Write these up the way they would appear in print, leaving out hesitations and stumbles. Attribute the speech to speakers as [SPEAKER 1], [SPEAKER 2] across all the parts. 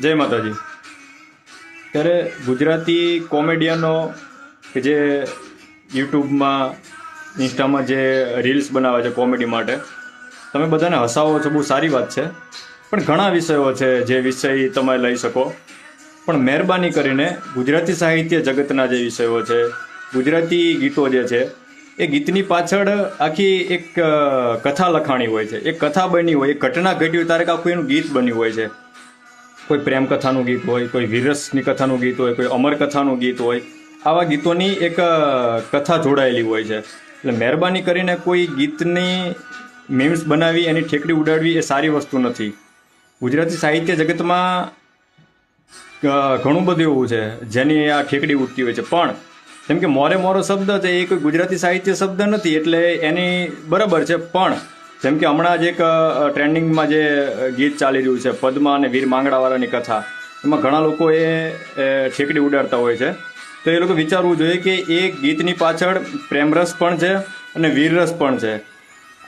[SPEAKER 1] જય માતાજી. ત્યારે ગુજરાતી કોમેડિયનો કે જે યુટ્યુબમાં ઇન્સ્ટામાં જે રીલ્સ બનાવે છે કોમેડી માટે, તમે બધાને હસાવો છો, બહુ સારી વાત છે. પણ ઘણા વિષયો છે જે વિષય તમે લઈ શકો, પણ મહેરબાની કરીને ગુજરાતી સાહિત્ય જગતના જે વિષયો છે, ગુજરાતી ગીતો જે છે, એ ગીતની પાછળ આખી એક કથા લખાણી હોય છે, એક કથા બની હોય, એક ઘટના ઘટી હોય ત્યારે આખું એનું ગીત બન્યું હોય છે. કોઈ પ્રેમ કથાનું ગીત હોય, કોઈ વીરસની કથાનું ગીત હોય, કોઈ અમર કથાનું ગીત હોય. આવા ગીતોની એક કથા જોડાયેલી હોય છે. એટલે મહેરબાની કરીને કોઈ ગીતની મીમ્સ બનાવી એની ઠેકડી ઉડાડવી એ સારી વસ્તુ નથી. ગુજરાતી સાહિત્ય જગતમાં ઘણું બધું એવું છે જેની આ ઠેકડી ઉડતી હોય છે. પણ જેમ કે મોરે મોરો શબ્દ છે એ કોઈ ગુજરાતી સાહિત્ય શબ્દ નથી, એટલે એની બરાબર છે. પણ જેમ કે હમણાં જ એક ટ્રેન્ડિંગમાં જે ગીત ચાલી રહ્યું છે, પદ્મા અને વીર માંગડાવાળાની કથા, એમાં ઘણા લોકો એ ઠેકડી ઉડાડતા હોય છે. તો એ લોકો વિચારવું જોઈએ કે એ ગીતની પાછળ પ્રેમરસ પણ છે અને વીરરસ પણ છે.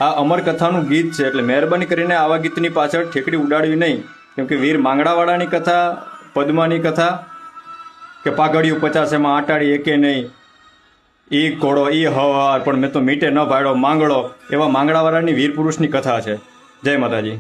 [SPEAKER 1] આ અમર કથાનું ગીત છે, એટલે મહેરબાની કરીને આવા ગીતની પાછળ ઠેકડી ઉડાડવી નહીં. કેમ કે વીર માંગડાવાળાની કથા, પદ્માની કથા કે પાઘડિયું 50 એમાં આટાડી એકે નહીં, ઈ ઘોડો ઈ હવાર પણ મેં તો મીટે ન ભાડ્યો માંગડો, એવા માંગડાવાળાની વીર પુરુષની કથા છે. જય માતાજી.